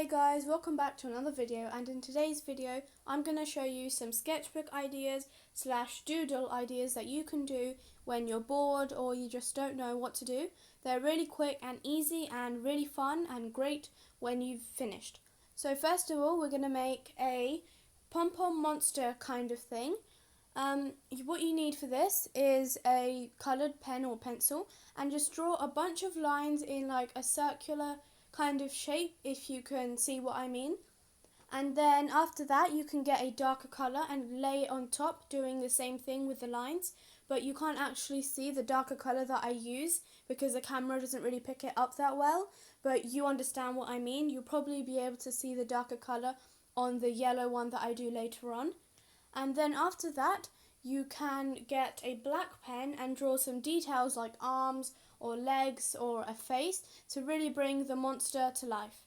Hey guys, welcome back to another video, and in today's video I'm going to show you some sketchbook ideas / doodle ideas that you can do when you're bored or you just don't know what to do. They're really quick and easy and really fun and great when you've finished. So first of all, we're going to make a Pom Pom Monster kind of thing. What you need for this is a coloured pen or pencil, and just draw a bunch of lines in like a circular kind of shape, if you can see what I mean. And then after that you can get a darker colour and lay it on top, doing the same thing with the lines, but you can't actually see the darker colour that I use because the camera doesn't really pick it up that well, but you understand what I mean. You'll probably be able to see the darker colour on the yellow one that I do later on. And then after that you can get a black pen and draw some details like arms or legs or a face to really bring the monster to life.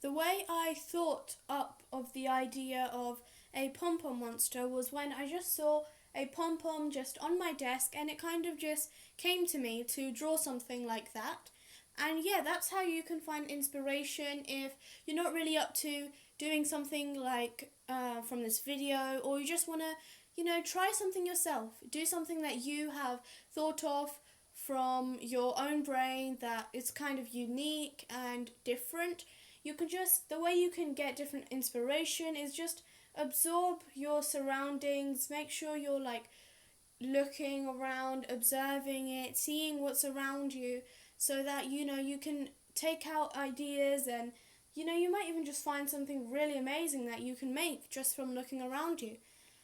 The way I thought up of the idea of a Pom Pom monster was when I just saw a pom pom just on my desk, and it kind of just came to me to draw something like that. And yeah, that's how you can find inspiration if you're not really up to doing something like from this video, or you just want to try something yourself. Do something that you have thought of from your own brain that is kind of unique and different. The way you can get different inspiration is just absorb your surroundings. Make sure you're like looking around, observing it, seeing what's around you, so that you can take out ideas, and you might even just find something really amazing that you can make just from looking around you.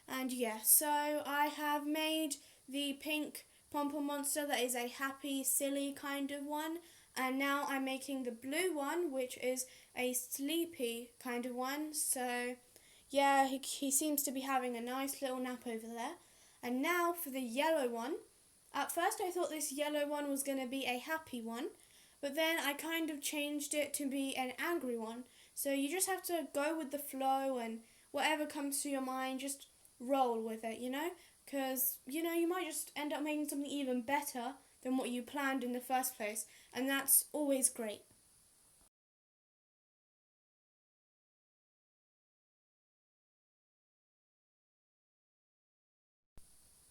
And yeah, so I have made the pink Pom Pom Monster that is a happy, silly kind of one. And now I'm making the blue one, which is a sleepy kind of one. So yeah, he seems to be having a nice little nap over there. And now for the yellow one. At first I thought this yellow one was going to be a happy one, but then I kind of changed it to be an angry one. So you just have to go with the flow, and whatever comes to your mind, just roll with it, because you might just end up making something even better than what you planned in the first place, and that's always great.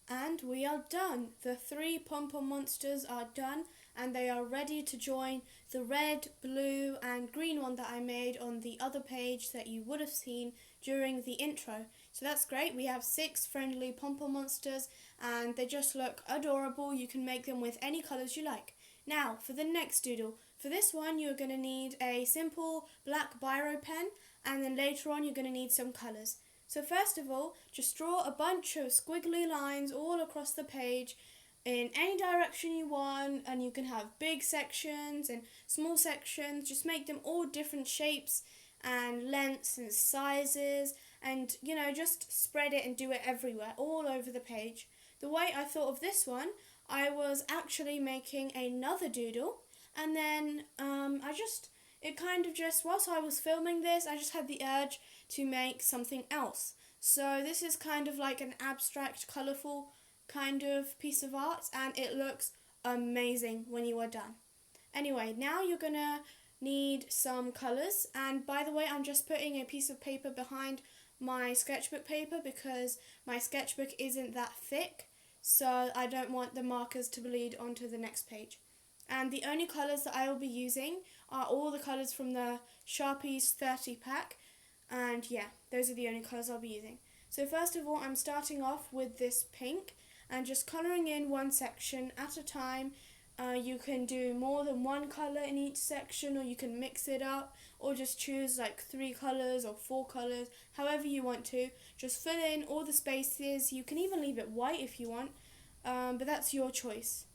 And we are done. The 3 Pom Pom Monsters are done, and they are ready to join the red, blue and green one that I made on the other page that you would have seen during the intro. So that's great. We have 6 friendly Pom Pom Monsters, and they just look adorable. You can make them with any colours you like. Now for the next doodle. For this one you're going to need a simple black biro pen, and then later on you're going to need some colours. So first of all, just draw a bunch of squiggly lines all across the page in any direction you want, and you can have big sections and small sections. Just make them all different shapes and lengths and sizes, and just spread it and do it everywhere, all over the page. The way I thought of this one, I was actually making another doodle, and then whilst I was filming this, I just had the urge to make something else. So this is kind of like an abstract, colourful kind of piece of art, and it looks amazing when you are done. Anyway, now you're gonna need some colours, and by the way, I'm just putting a piece of paper behind my sketchbook paper because my sketchbook isn't that thick, so I don't want the markers to bleed onto the next page. And the only colours that I will be using are all the colours from the Sharpie's 30 pack, and yeah, those are the only colours I'll be using. So first of all, I'm starting off with this pink and just colouring in one section at a time. You can do more than one colour in each section, or you can mix it up, or just choose like 3 colours or 4 colours, however you want to. Just fill in all the spaces. You can even leave it white if you want, but that's your choice.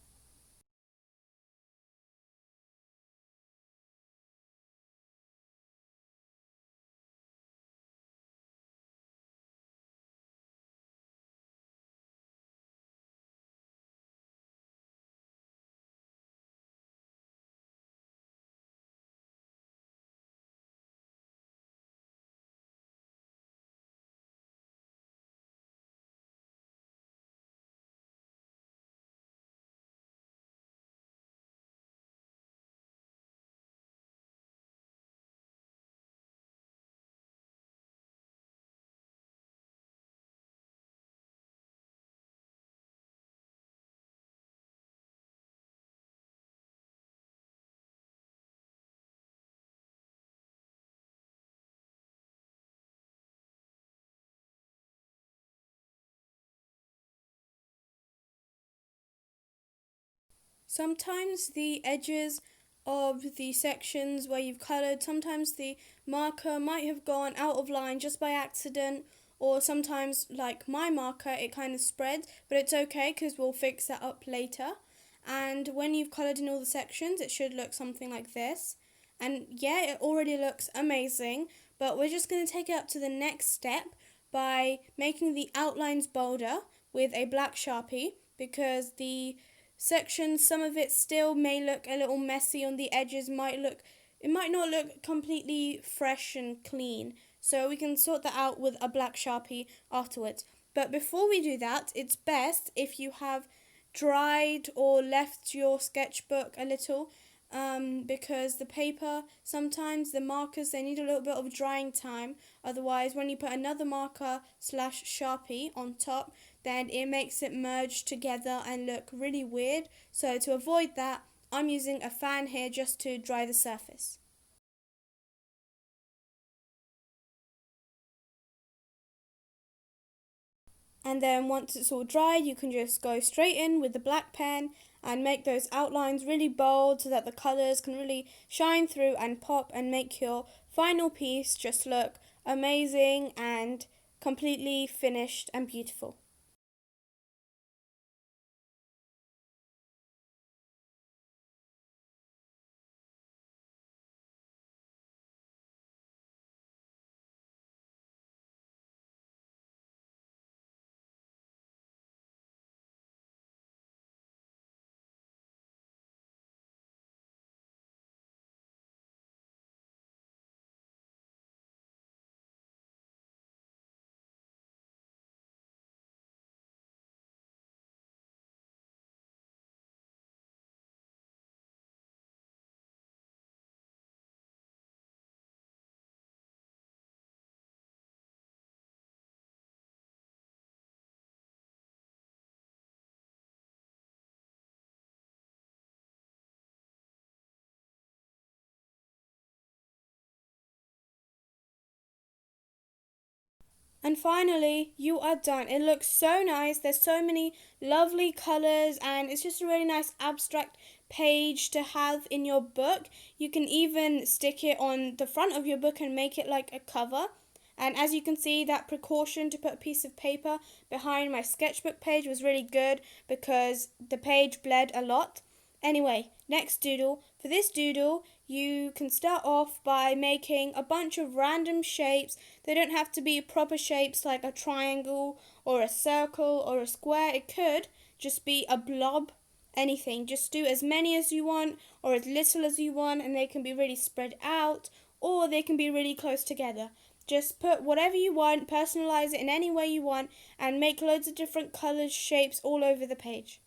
Sometimes the edges of the sections where you've coloured, sometimes the marker might have gone out of line just by accident, or sometimes, like my marker, it kind of spreads, but it's okay because we'll fix that up later. And when you've coloured in all the sections, it should look something like this. And yeah, it already looks amazing, but we're just going to take it up to the next step by making the outlines bolder with a black Sharpie, because the sections, some of it still may look a little messy on the edges, it might not look completely fresh and clean. So we can sort that out with a black Sharpie afterwards. But before we do that, it's best if you have dried or left your sketchbook a little, because the paper, sometimes the markers, they need a little bit of drying time. Otherwise, when you put another marker slash Sharpie on top, then it makes it merge together and look really weird. So to avoid that, I'm using a fan here just to dry the surface. And then once it's all dried, you can just go straight in with the black pen and make those outlines really bold so that the colours can really shine through and pop and make your final piece just look amazing and completely finished and beautiful. And finally, you are done. It looks so nice. There's so many lovely colours, and it's just a really nice abstract page to have in your book. You can even stick it on the front of your book and make it like a cover. And as you can see, that precaution to put a piece of paper behind my sketchbook page was really good because the page bled a lot. Anyway, next doodle. For this doodle, you can start off by making a bunch of random shapes. They don't have to be proper shapes like a triangle or a circle or a square. It could just be a blob, anything. Just do as many as you want or as little as you want, and they can be really spread out or they can be really close together. Just put whatever you want, personalize it in any way you want, and make loads of different colours, shapes all over the page.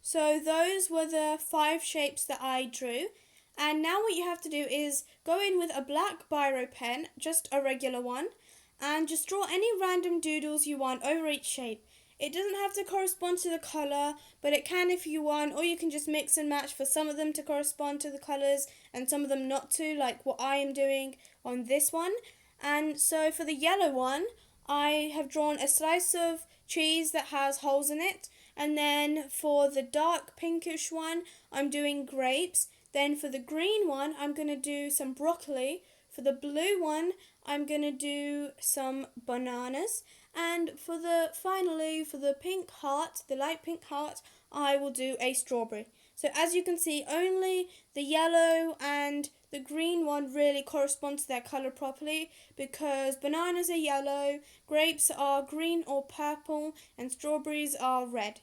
So those were the 5 shapes that I drew. And now what you have to do is go in with a black biro pen, just a regular one, and just draw any random doodles you want over each shape. It doesn't have to correspond to the colour, but it can if you want, or you can just mix and match for some of them to correspond to the colours and some of them not to, like what I am doing on this one. And so for the yellow one, I have drawn a slice of cheese that has holes in it. And then for the dark pinkish one, I'm doing grapes. Then for the green one, I'm going to do some broccoli. For the blue one, I'm going to do some bananas. And finally, for the pink heart, the light pink heart, I will do a strawberry. So as you can see, only the yellow and the green one really correspond to their colour properly, because bananas are yellow, grapes are green or purple, and strawberries are red.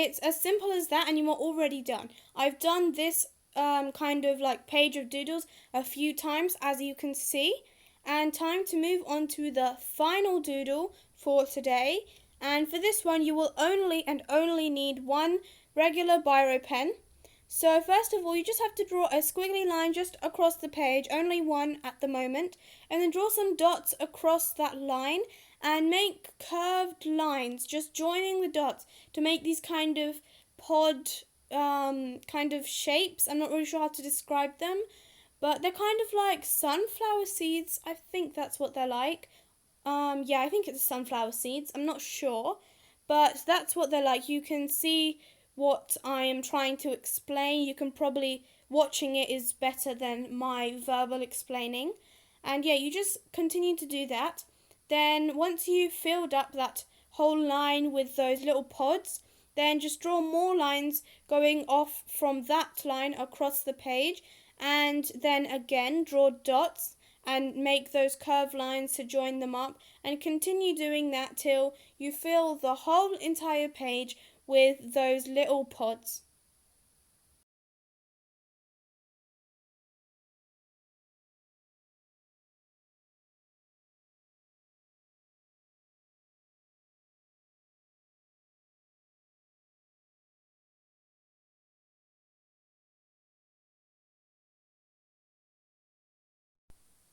it's as simple as that, and you are already done. I've done this kind of like page of doodles a few times, as you can see. And time to move on to the final doodle for today. And for this one, you will only need one regular biro pen. So first of all, you just have to draw a squiggly line just across the page, only one at the moment, and then draw some dots across that line and make curved lines, just joining the dots to make these kind of pod kind of shapes. I'm not really sure how to describe them, but they're kind of like sunflower seeds. I think that's what they're like. Yeah, I think it's sunflower seeds. I'm not sure, but that's what they're like. You can see what I am trying to explain. You can probably, watching it is better than my verbal explaining. And yeah, you just continue to do that. Then once you've filled up that whole line with those little pods, then just draw more lines going off from that line across the page, and then again draw dots and make those curved lines to join them up, and continue doing that till you fill the whole entire page with those little pods.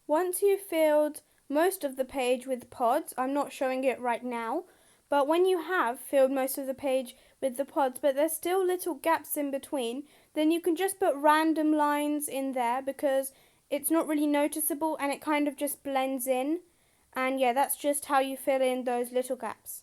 Once you've filled most of the page with pods, I'm not showing it right now, but when you have filled most of the page with the pods, but there's still little gaps in between, then you can just put random lines in there because it's not really noticeable and it kind of just blends in. And yeah, that's just how you fill in those little gaps.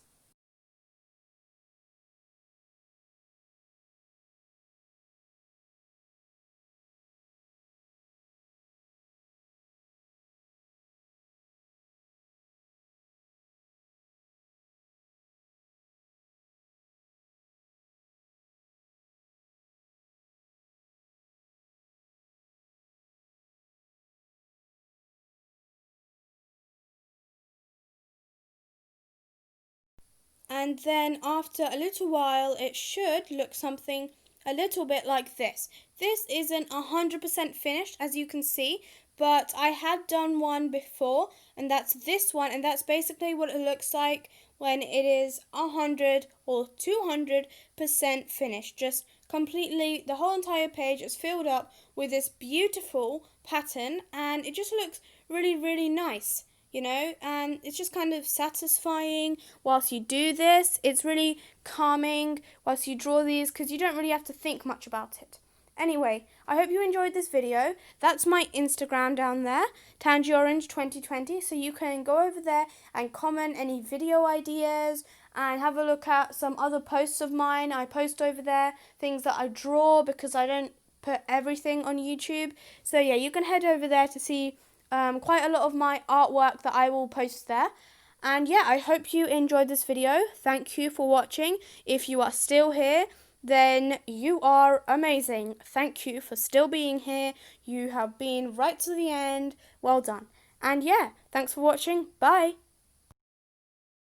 And then after a little while it should look something a little bit like this. This isn't 100% finished, as you can see, but I had done one before, and that's this one, and that's basically what it looks like when it is 100 or 200% finished. Just completely, the whole entire page is filled up with this beautiful pattern, and it just looks really, really nice. And it's just kind of satisfying whilst you do this. It's really calming whilst you draw these because you don't really have to think much about it. Anyway, I hope you enjoyed this video. That's my Instagram down there, TangyOrange2020, so you can go over there and comment any video ideas and have a look at some other posts of mine. I post over there things that I draw because I don't put everything on YouTube. So yeah, you can head over there to see quite a lot of my artwork that I will post there. And yeah, I hope you enjoyed this video. Thank you for watching. If you are still here, then you are amazing. Thank you for still being here. You have been right to the end. Well done. And yeah, thanks for watching. Bye.